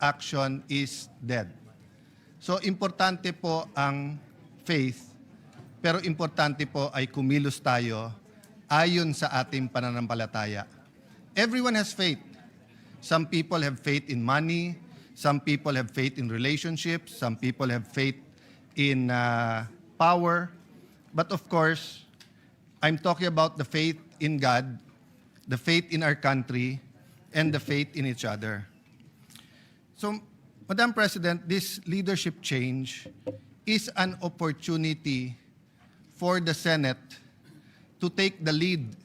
action is dead. So importante po ang faith, pero importante po ay kumilos tayo ayon sa ating pananampalataya. Everyone has faith. Some people have faith in money, some people have faith in relationships, some people have faith in power. But of course, I'm talking about the faith in God, the faith in our country, and the faith in each other. So, Madam President, this leadership change is an opportunity for the Senate to take the lead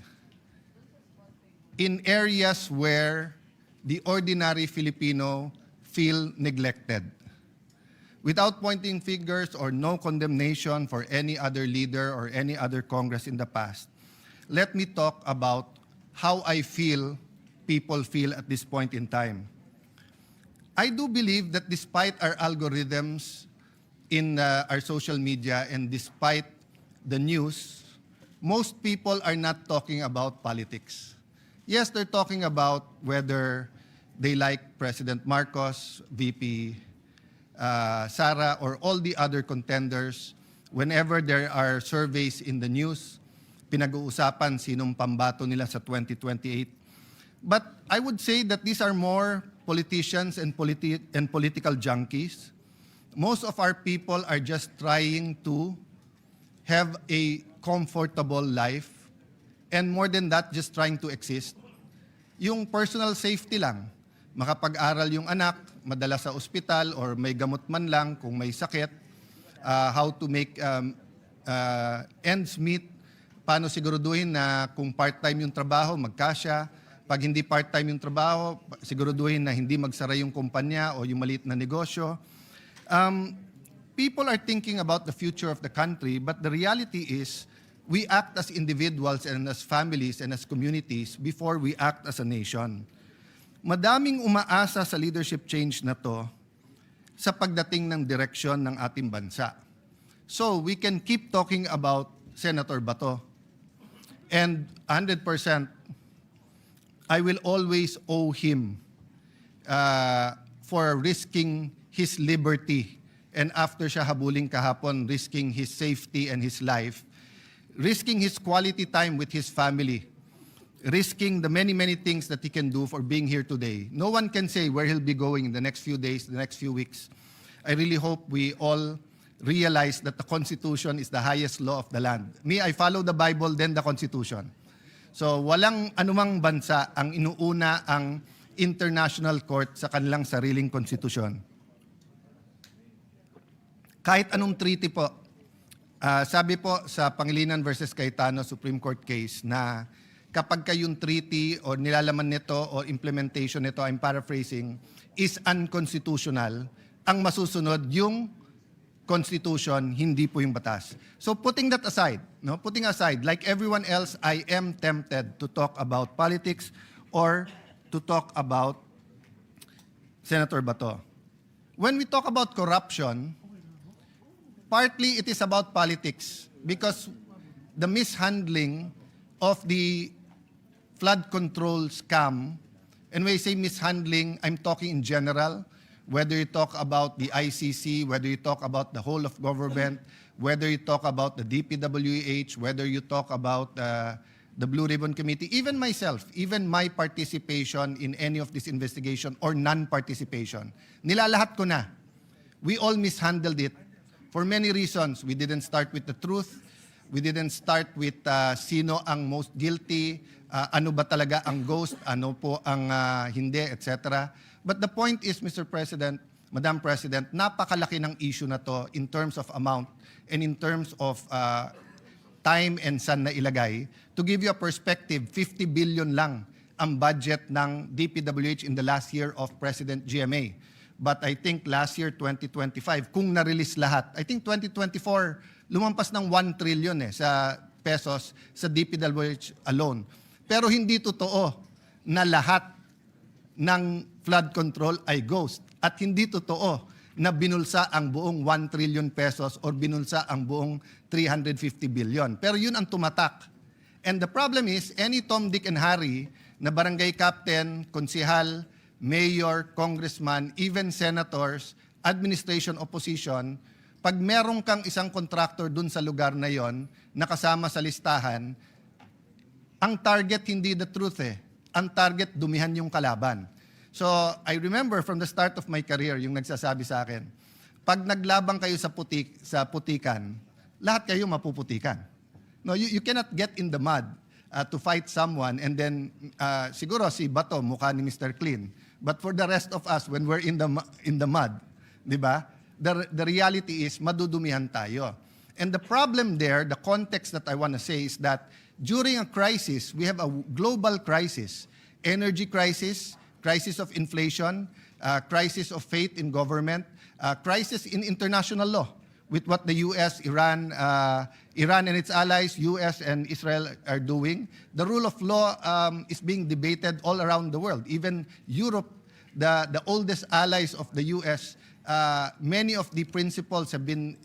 in areas where the ordinary Filipino feel neglected. Without pointing fingers or no condemnation for any other leader or any other Congress in the past, let me talk about how I feel people feel at this point in time. I do believe that despite our algorithms in our social media and despite the news, most people are not talking about politics. Yes, they're talking about whether they like President Marcos, VP Sara, or all the other contenders. Whenever there are surveys in the news, pinag-uusapan sinong pambato nila sa 2028. But I would say that these are more politicians and political junkies. Most of our people are just trying to have a comfortable life, and more than that, just trying to exist. Yung personal safety lang, makapag-aral yung anak, madala sa ospital or may gamot man lang kung may sakit, how to make ends meet, paano siguraduhin na kung part-time yung trabaho, magkasya, pag hindi part-time yung trabaho, siguraduhin na hindi magsara yung kumpanya o yung maliit na negosyo. People are thinking about the future of the country, but the reality is we act as individuals and as families and as communities before we act as a nation. Madaming umaasa sa leadership change na to sa pagdating ng direksyon ng ating bansa. So we can keep talking about Senator Bato. And 100%, I will always owe him for risking his liberty. And after siya habuling kahapon, risking his safety and his life, risking his quality time with his family, risking the many, many things that he can do for being here today. No one can say where he'll be going in the next few days, the next few weeks. I really hope we all realize that the Constitution is the highest law of the land. Me, I follow the Bible, then the Constitution. So walang anumang bansa ang inuuna ang international court sa kanilang sariling konstitusyon. Kahit anong treaty po, sabi po sa Pangilinan versus Cayetano Supreme Court case na kapag kayong treaty o nilalaman nito o implementation nito, I'm paraphrasing, is unconstitutional, ang masusunod yung Constitution, hindi po yung batas. So putting that aside, putting aside, like everyone else, I am tempted to talk about politics or to talk about Senator Bato. When we talk about corruption, partly it is about politics because the mishandling of the flood control scam, and when I say mishandling, I'm talking in general, whether you talk about the ICC, whether you talk about the whole of government, whether you talk about the DPWH, whether you talk about the Blue Ribbon Committee, even myself, even my participation in any of this investigation or non-participation, nilalahat ko na. We all mishandled it for many reasons. We didn't start with the truth. We didn't start with sino ang most guilty, ano ba talaga ang ghost, ano po ang hindi, etc. But the point is, Mr. President, Madam President, napakalaki ng issue na to in terms of amount and in terms of time and saan na ilagay. To give you a perspective, 50 billion lang ang budget ng DPWH in the last year of President GMA. But I think last year, 2025, kung na-release lahat, I think 2024, lumampas ng 1 trillion sa pesos sa DPWH alone. Pero hindi totoo na lahat ng flood control ay ghost. At hindi totoo na binulsa ang buong 1 trillion pesos or binulsa ang buong 350 billion. Pero yun ang tumatak. And the problem is, any Tom, Dick, and Harry na barangay captain, konsihal, mayor, congressman, even senators, administration, opposition, pag merong kang isang contractor dun sa lugar na yon na kasama sa listahan, ang target hindi the truth eh. Ang target dumihan yung kalaban. So I remember from the start of my career, yung nagsasabi sa akin, pag naglabang kayo sa putikan, lahat kayo mapuputikan. No, you cannot get in the mud to fight someone and then siguro si Bato mukha ni Mr. Clean. But for the rest of us, when we're in the mud, di ba? The reality is madudumihan tayo. And the problem there, the context that I want to say is that during a crisis, we have a global crisis, energy crisis, crisis of inflation, crisis of faith in government, crisis in international law with what the US, Iran and its allies, US and Israel are doing. The rule of law is being debated all around the world. Even Europe, the oldest allies of the US, many of the principles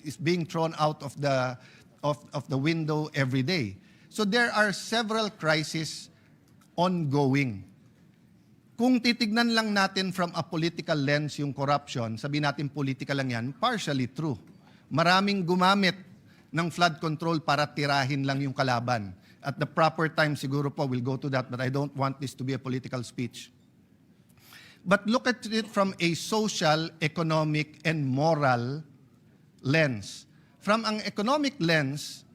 is being thrown out of the window every day. So there are several crises ongoing. Kung titignan lang natin from a political lens yung corruption, sabihin natin political lang yan, partially true. Maraming gumamit ng flood control para tirahin lang yung kalaban. At the proper time siguro po, we'll go to that, but I don't want this to be a political speech. But look at it from a social, economic, and moral lens. From an economic lens,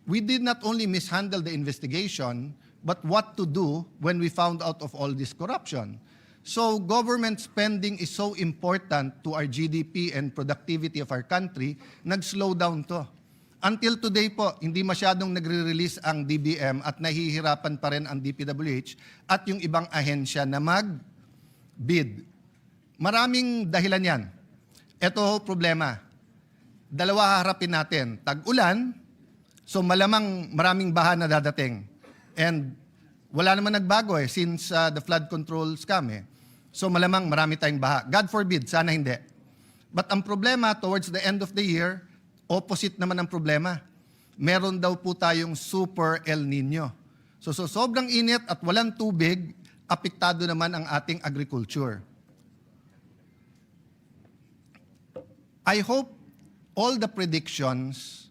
we did not only mishandle the investigation, but what to do when we found out of all this corruption. So government spending is so important to our GDP and productivity of our country, nag-slow down to. Until today po, hindi masyadong nagre-release ang DBM at nahihirapan pa rin ang DPWH at yung ibang ahensya na mag-bid. Maraming dahilan yan. Ito problema. Dalawa harapin natin. Tag-ulan, so malamang maraming baha na dadating. And wala naman nagbago since the flood control scam So malamang marami tayong baha. God forbid, sana hindi. But ang problema towards the end of the year, opposite naman ang problema. Meron daw po tayong super El Nino. So sobrang init at walang tubig, apektado naman ang ating agriculture. I hope all the predictions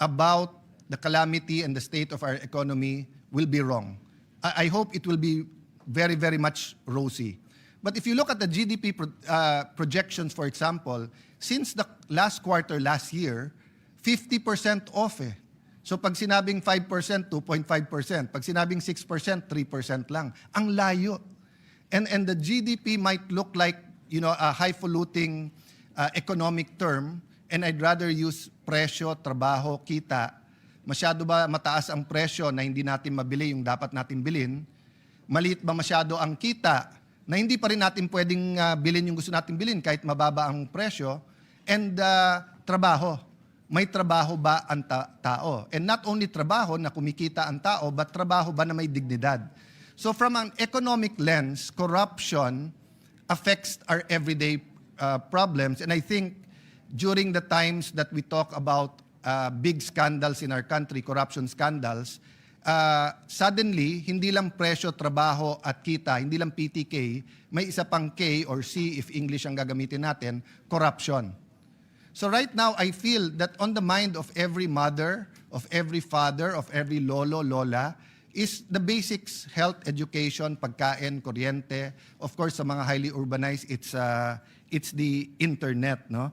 about the calamity and the state of our economy will be wrong. I hope it will be very, very much rosy. But if you look at the GDP projections, for example, since the last quarter last year, 50% off So pag sinabing 5%, 2.5%. Pag sinabing 6%, 3% lang. Ang layo. And the GDP might look like, a highfalutin economic term, and I'd rather use presyo, trabaho, kita. Masyado ba mataas ang presyo na hindi natin mabili yung dapat natin bilhin? Maliit ba masyado ang kita na hindi pa rin natin pwedeng bilhin yung gusto natin bilhin kahit mababa ang presyo? And trabaho. May trabaho ba ang tao? And not only trabaho na kumikita ang tao, but trabaho ba na may dignidad? So from an economic lens, corruption affects our everyday problems. And I think during the times that we talk about big scandals in our country, corruption scandals, suddenly, hindi lang presyo, trabaho at kita, hindi lang PTK, may isa pang K or C if English ang gagamitin natin, corruption. So right now, I feel that on the mind of every mother, of every father, of every lolo, lola, is the basics, health, education, pagkain, kuryente. Of course, sa mga highly urbanized, it's the internet, no?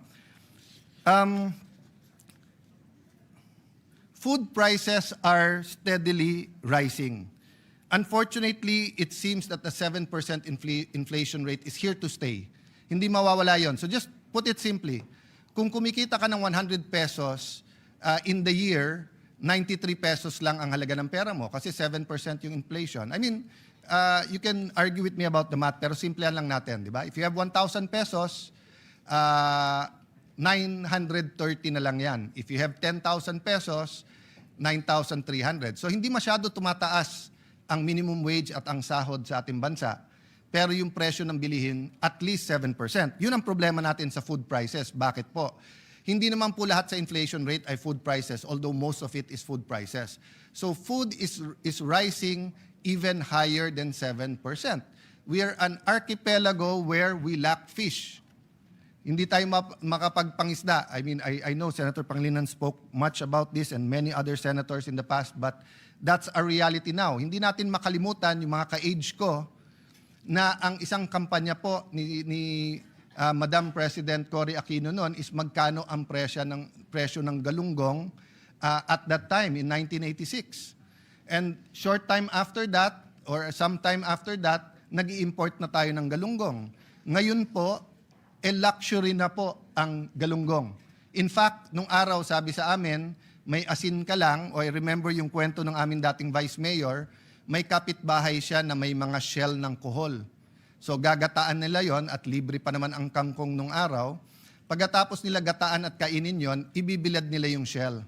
Food prices are steadily rising. Unfortunately, it seems that the 7% inflation rate is here to stay. Hindi mawawala yon. So just put it simply, kung kumikita ka ng 100 pesos in the year, 93 pesos lang ang halaga ng pera mo kasi 7% yung inflation. I mean, you can argue with me about the math, pero simplihan lang natin, di ba? If you have 1,000 pesos, 930 na lang yan. If you have 10,000 pesos, 9,300. So hindi masyado tumataas ang minimum wage at ang sahod sa ating bansa. Pero yung presyo ng bilihin, at least 7%. Yun ang problema natin sa food prices. Bakit po? Hindi naman po lahat sa inflation rate ay food prices, although most of it is food prices. So food is rising even higher than 7%. We are an archipelago where we lack fish. Hindi tayo makapagpangisda. I mean, I know Senator Pangilinan spoke much about this and many other senators in the past, but that's our reality now. Hindi natin makalimutan yung mga ka-age ko na ang isang kampanya po ni Madam President Cory Aquino noon is magkano ang presyo ng galunggong at that time in 1986. And short time after that or sometime after that, nag-i-import na tayo ng galunggong. Ngayon po, luxury na po ang galunggong. In fact, nung araw sabi sa amin, may asin ka lang, o I remember yung kwento ng aming dating Vice Mayor, may kapitbahay siya na may mga shell ng kuhol. So gagataan nila yon at libre pa naman ang kangkong nung araw. Pagkatapos nila gataan at kainin yon, ibibilad nila yung shell.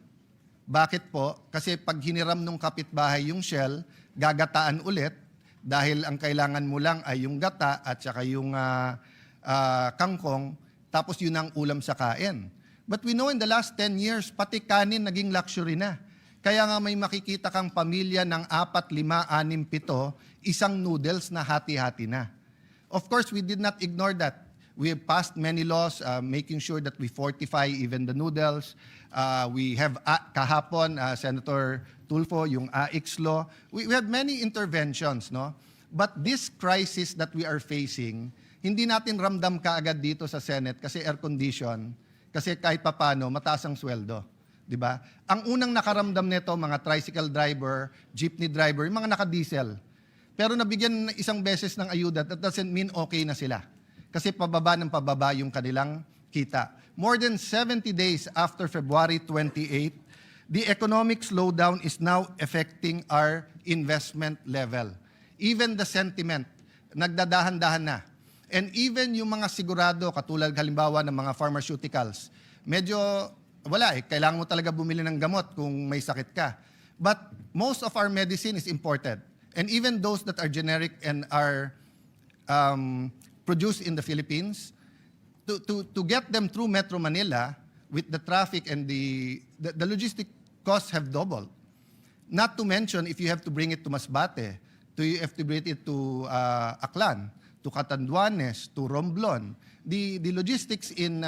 Bakit po? Kasi pag hiniram nung kapitbahay yung shell, gagataan ulit dahil ang kailangan mo lang ay yung gata at saka yung kangkong, tapos yun ang ulam sa kain. But we know in the last 10 years, pati kanin naging luxury na. Kaya nga may makikita kang pamilya ng 4, 5, 6, 7, isang noodles na hati-hati na. Of course, we did not ignore that. We have passed many laws making sure that we fortify even the noodles. We have kahapon, Senator Tulfo, yung AIX law. We have many interventions, no? But this crisis that we are facing, hindi natin ramdam kaagad dito sa Senate kasi air condition, kasi kahit papano mataas ang sweldo, di ba? Ang unang nakaramdam nito mga tricycle driver, jeepney driver, yung mga naka-diesel. Pero nabigyan isang beses ng ayuda, that doesn't mean okay na sila. Kasi pababa ng pababa yung kanilang kita. More than 70 days after February 28, the economic slowdown is now affecting our investment level. Even the sentiment, nagdadahan-dahan na. And even yung mga sigurado, katulad halimbawa ng mga pharmaceuticals, medyo wala kailangan mo talaga bumili ng gamot kung may sakit ka. But most of our medicine is imported. And even those that are generic and are produced in the Philippines, to get them through Metro Manila with the traffic and the logistic costs have doubled. Not to mention if you have to bring it to Masbate, you have to bring it to Aklan, to Catanduanes, to Romblon. The logistics in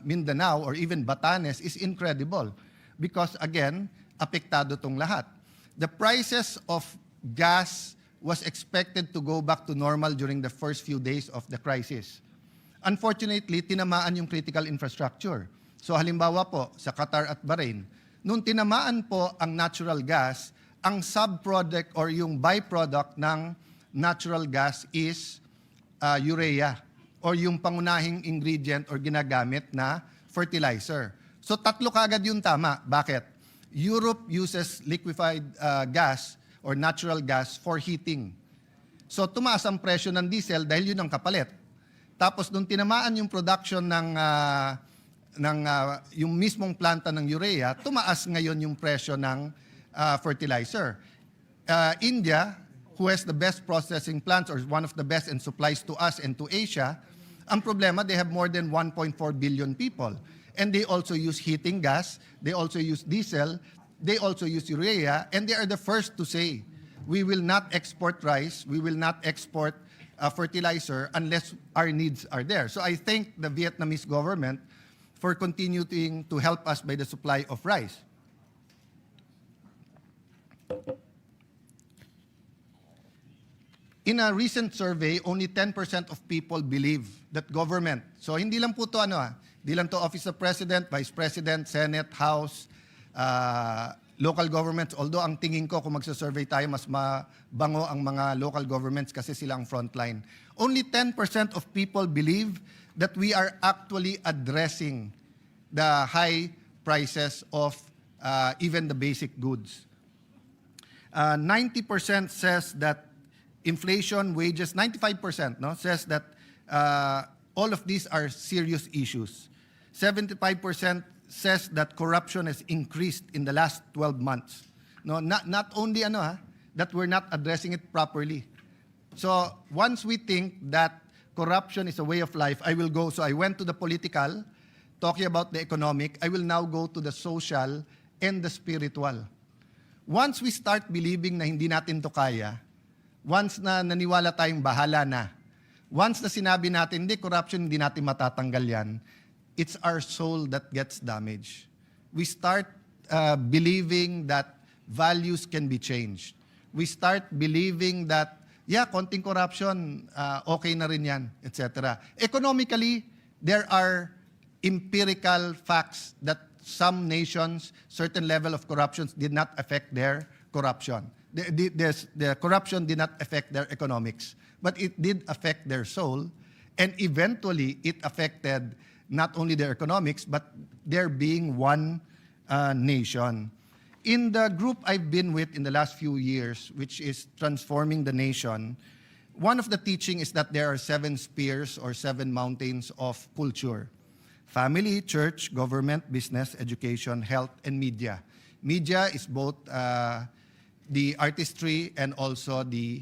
Mindanao or even Batanes is incredible because, again, apektado tong lahat. The prices of gas was expected to go back to normal during the first few days of the crisis. Unfortunately, tinamaan yung critical infrastructure. So halimbawa po, sa Qatar at Bahrain, nung tinamaan po ang natural gas, ang subproduct or yung byproduct ng natural gas is urea or yung pangunahing ingredient or ginagamit na fertilizer. So 3 kagad yung tama. Bakit? Europe uses liquefied gas or natural gas for heating. So tumaas ang presyo ng diesel dahil yun ang kapalit. Tapos nung tinamaan yung production ng yung mismong planta ng urea, tumaas ngayon yung presyo ng fertilizer. India, who has the best processing plants or one of the best and supplies to us and to Asia, ang problema, they have more than 1.4 billion people. And they also use heating gas, they also use diesel, they also use urea, and they are the first to say, we will not export rice, we will not export fertilizer unless our needs are there. So I thank the Vietnamese government for continuing to help us by the supply of rice. In a recent survey, only 10% of people believe that government, so hindi lang po to hindi lang to Office of President, Vice President, Senate, House, local governments, although ang tingin ko kung magsa-survey tayo, mas mabango ang mga local governments kasi sila ang frontline. Only 10% of people believe that we are actually addressing the high prices of even the basic goods. 90% says that inflation, wages, 95% says that all of these are serious issues. 75% says that corruption has increased in the last 12 months. Not only that we're not addressing it properly. So once we think that corruption is a way of life, I will go. So I went to the political, talking about the economic. I will now go to the social and the spiritual. Once we start believing na hindi natin to kaya, Once na naniwala tayong bahala na, once na sinabi natin, hindi, corruption, hindi natin matatanggal yan, it's our soul that gets damaged. We start believing that values can be changed. We start believing that, yeah, konting corruption, okay na rin yan, etc. Economically, there are empirical facts that some nations, certain level of corruption did not affect their corruption. The corruption did not affect their economics, but it did affect their soul, and eventually it affected not only their economics, but their being one nation. In the group I've been with in the last few years, which is Transforming the Nation, one of the teaching is that there are 7 spears or 7 mountains of culture: family, church, government, business, education, health, and media. Media is both the artistry and also the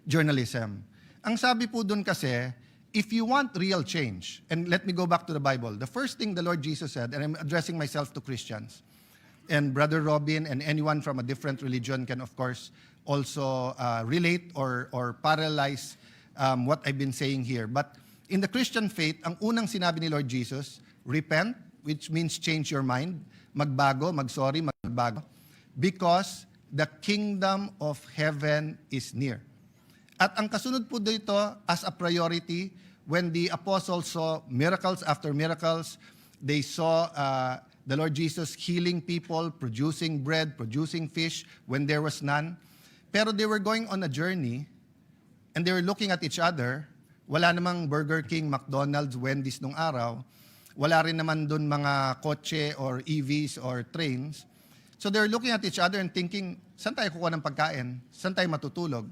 journalism. Ang sabi po dun kasi, if you want real change, and let me go back to the Bible, the first thing the Lord Jesus said, and I'm addressing myself to Christians, and Brother Robin and anyone from a different religion can of course also relate or parallelize what I've been saying here. But in the Christian faith, ang unang sinabi ni Lord Jesus, repent, which means change your mind, magbago, magsorry, magbago, because the kingdom of heaven is near. At ang kasunod po dito as a priority, when the apostles saw miracles after miracles, they saw the Lord Jesus healing people, producing bread, producing fish when there was none. Pero they were going on a journey and they were looking at each other. Wala namang Burger King, McDonald's, Wendy's nung araw. Wala rin naman dun mga kotse or EVs or trains. So they're looking at each other and thinking, saan tayo kukuha ng pagkain? Saan tayo matutulog?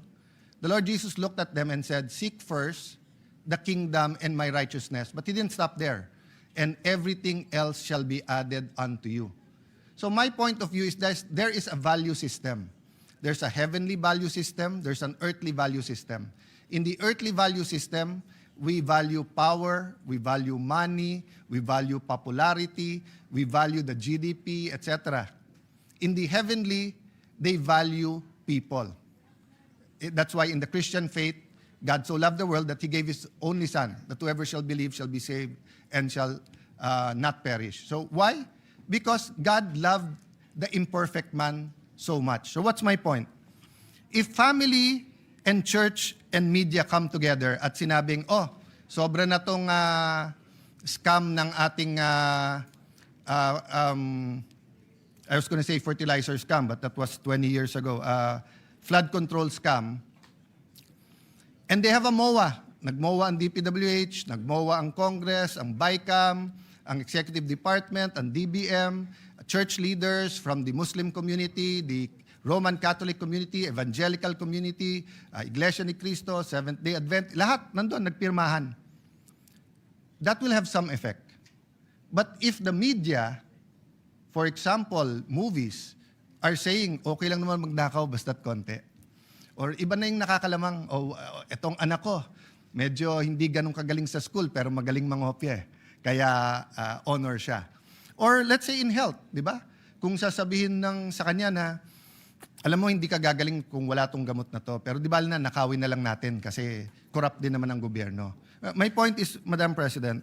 The Lord Jesus looked at them and said, seek first the kingdom and my righteousness. But He didn't stop there. And everything else shall be added unto you. So my point of view is that there is a value system. There's a heavenly value system. There's an earthly value system. In the earthly value system, we value power, we value money, we value popularity, we value the GDP, etc. In the heavenly, they value people. That's why in the Christian faith, God so loved the world that He gave His only Son, that whoever shall believe shall be saved and shall not perish. So why? Because God loved the imperfect man so much. So what's my point? If family and church and media come together at sinabing, oh, sobra na tong scam ng ating I was going to say fertilizer scam, but that was 20 years ago. Flood control scam. And they have a MOA. Nag-MOA ang DPWH, nag-MOA ang Congress, ang BICAM, ang Executive Department, ang DBM, church leaders from the Muslim community, the Roman Catholic community, Evangelical community, Iglesia ni Cristo, Seventh-day Advent, lahat nandun, nagpirmahan. That will have some effect. But if the media, for example, movies, are saying, okay lang naman magnakaw basta't konti. Or iba na yung nakakalamang, etong anak ko, medyo hindi ganun kagaling sa school, pero magaling mangopya. Kaya honor siya. Or let's say in health, di ba? Kung sasabihin sa kanya na, alam mo, hindi ka gagaling kung wala tong gamot na to, pero di ba na, nakawin na lang natin kasi corrupt din naman ang gobyerno. My point is, Madam President,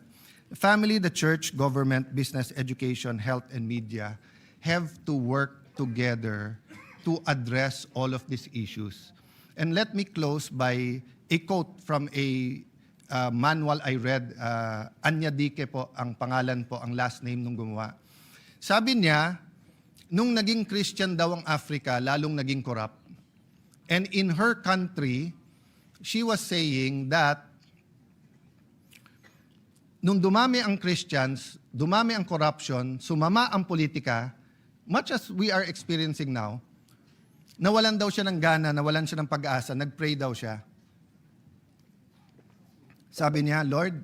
family, the church, government, business, education, health, and media have to work together to address all of these issues. And let me close by a quote from a manual I read. Anya Dique po, ang pangalan po, ang last name nung gumawa. Sabi niya, nung naging Christian daw ang Africa, lalong naging corrupt. And in her country, she was saying that nung dumami ang Christians, dumami ang corruption, sumama ang politika, much as we are experiencing now, nawalan daw siya ng gana, nawalan siya ng pag-asa, nag-pray daw siya. Sabi niya, Lord,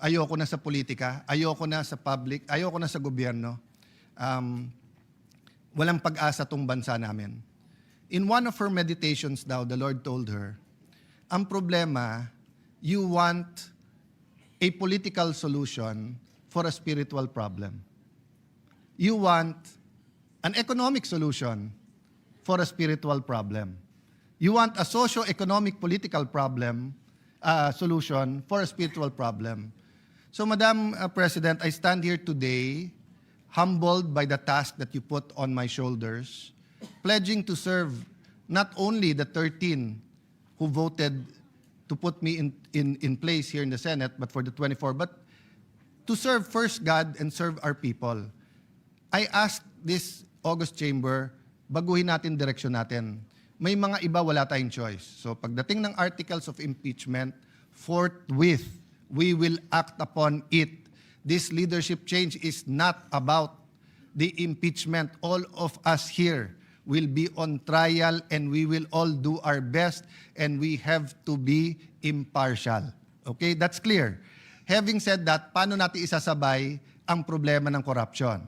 ayoko na sa politika, ayoko na sa public, ayoko na sa gobyerno. Walang pag-asa tong bansa namin. In one of her meditations daw, the Lord told her, ang problema, you want a political solution for a spiritual problem. You want an economic solution for a spiritual problem. You want a socio-economic political problem, solution for a spiritual problem. So, Madam President, I stand here today humbled by the task that you put on my shoulders, pledging to serve not only the 13 who voted to put me in place here in the Senate, but for the 24, but to serve first God and serve our people. I ask this August Chamber, baguhin natin direksyon natin. May mga iba wala tayong choice. So pagdating ng articles of impeachment, forthwith, we will act upon it. This leadership change is not about the impeachment. All of us here will be on trial and we will all do our best and we have to be impartial. Okay, that's clear. Having said that, paano natin isasabay ang problema ng corruption?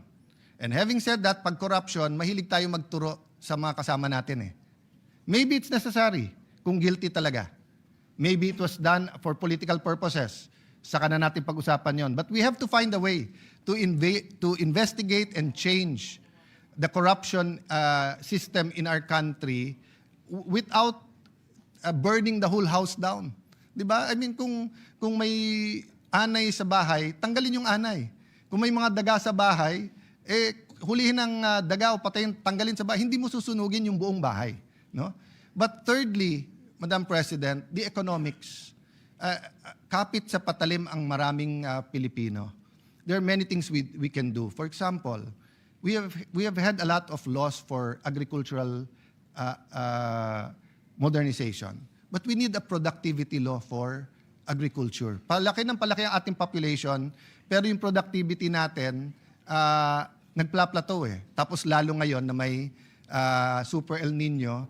And having said that, pag corruption, mahilig tayo magturo sa mga kasama natin eh. Maybe it's necessary kung guilty talaga. Maybe it was done for political purposes. Saka na natin pag-usapan yon. But we have to find a way to investigate and change the corruption system in our country without burning the whole house down. 'Di ba? I mean, kung may anay sa bahay, tanggalin yung anay. Kung may mga daga sa bahay, hulihin ng daga o patayin, tanggalin sa bahay. Hindi mo susunugin yung buong bahay. No? But thirdly, Madam President, the economics. Kapit sa patalim ang maraming Pilipino. There are many things we can do. For example, we have had a lot of laws for agricultural modernization. But we need a productivity law for agriculture. Palaki ng palaki ang ating population, pero yung productivity natin nagpla-plateau eh. Tapos lalo ngayon na may Super El Nino,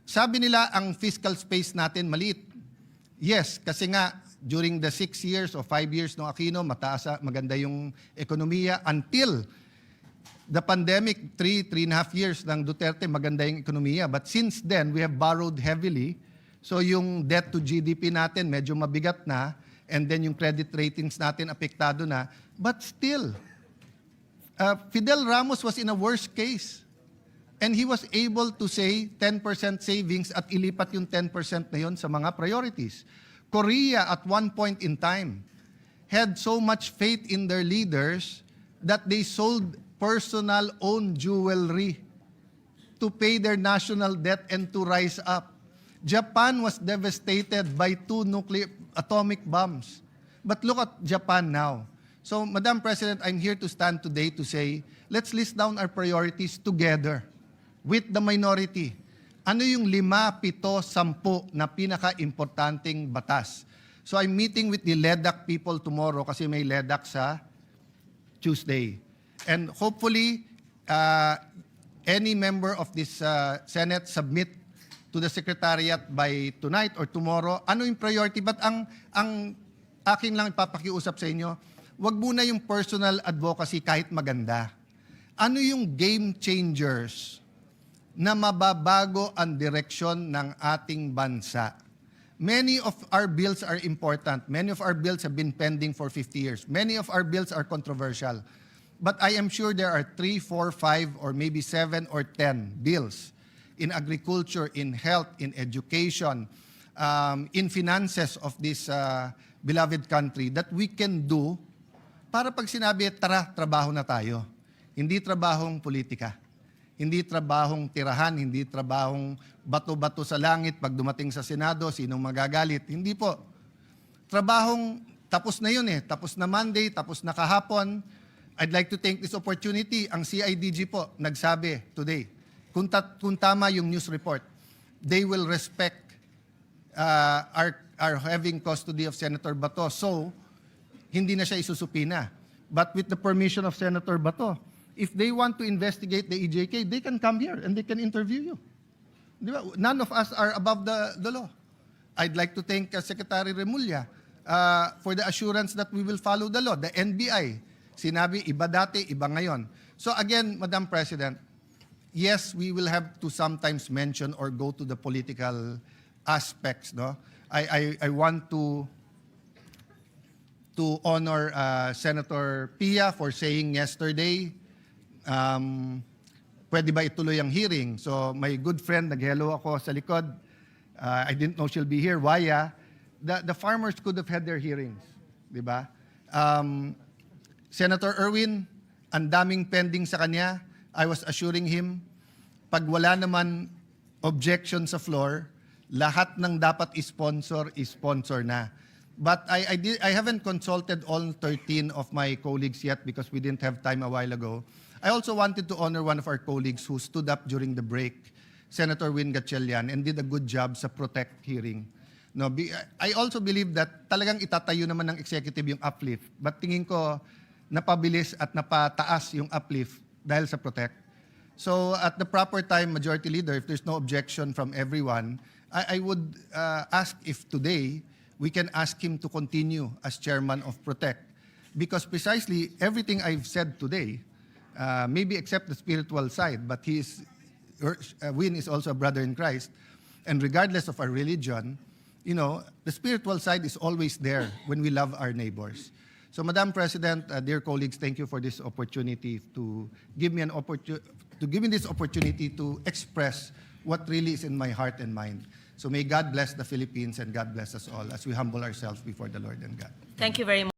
sabi nila ang fiscal space natin maliit. Yes, kasi nga during the 6 years o 5 years ng Aquino, maganda yung ekonomiya until the pandemic, 3.5 years ng Duterte, maganda yung ekonomiya. But since then, we have borrowed heavily. So yung debt to GDP natin medyo mabigat na, and then yung credit ratings natin apektado na. But still, Fidel Ramos was in a worse case. And he was able to say 10% savings at ilipat yung 10% na yun sa mga priorities. Korea at one point in time had so much faith in their leaders that they sold personal owned jewelry to pay their national debt and to rise up. Japan was devastated by 2 atomic bombs. But look at Japan now. So, Madam President, I'm here to stand today to say, let's list down our priorities together with the minority. Ano yung 5, 7, 10 na pinaka-importanting batas? So I'm meeting with the LEDAC people tomorrow kasi may LEDAC sa Tuesday. And hopefully, any member of this Senate submit to the Secretariat by tonight or tomorrow. Ano yung priority? But ang aking lang ipapakiusap sa inyo, wag muna yung personal advocacy kahit maganda. Ano yung game changers na mababago ang direksyon ng ating bansa? Many of our bills are important. Many of our bills have been pending for 50 years. Many of our bills are controversial. But I am sure there are 3, 4, 5, or maybe 7 or 10 bills in agriculture, in health, in education, in finances of this beloved country that we can do para pag sinabi, tara, trabaho na tayo. Hindi trabahong politika. Hindi trabahong tirahan, hindi trabahong bato-bato sa langit pag dumating sa Senado, sinong magagalit. Hindi po. Trabahong tapos na yun eh. Tapos na Monday, tapos na kahapon. I'd like to take this opportunity. Ang CIDG po nagsabi today, kung tama yung news report, they will respect our having custody of Senator Bato. So, hindi na siya isusupina. But with the permission of Senator Bato, if they want to investigate the EJK, they can come here and they can interview you. Di ba? None of us are above the law. I'd like to thank Secretary Remulla for the assurance that we will follow the law. The NBI, sinabi, iba dati, iba ngayon. So again, Madam President, yes, we will have to sometimes mention or go to the political aspects. No? I want to honor Senator Pia for saying yesterday, pwede ba ituloy ang hearing? So my good friend, nag-hello ako sa likod, I didn't know she'll be here. Waya, the farmers could have had their hearings, di ba? Senator Erwin, ang daming pending sa kanya. I was assuring him, pag wala naman objection sa floor, lahat ng dapat i-sponsor na. But I haven't consulted all 13 of my colleagues yet because we didn't have time a while ago. I also wanted to honor one of our colleagues who stood up during the break, Senator Win Gatchalian, and did a good job sa Protect hearing. No, I also believe that talagang itatayo naman ng executive yung uplift. But tingin ko, napabilis at napataas yung uplift dahil sa Protect. So at the proper time, Majority Leader, if there's no objection from everyone, I would ask if today we can ask him to continue as chairman of Protect. Because precisely everything I've said today, maybe except the spiritual side, but Win is also a brother in Christ. And regardless of our religion, you know, the spiritual side is always there when we love our neighbors. So, Madam President, dear colleagues, thank you for this opportunity to give me this opportunity to express what really is in my heart and mind. So may God bless the Philippines and God bless us all as we humble ourselves before the Lord and God. Thank you very much.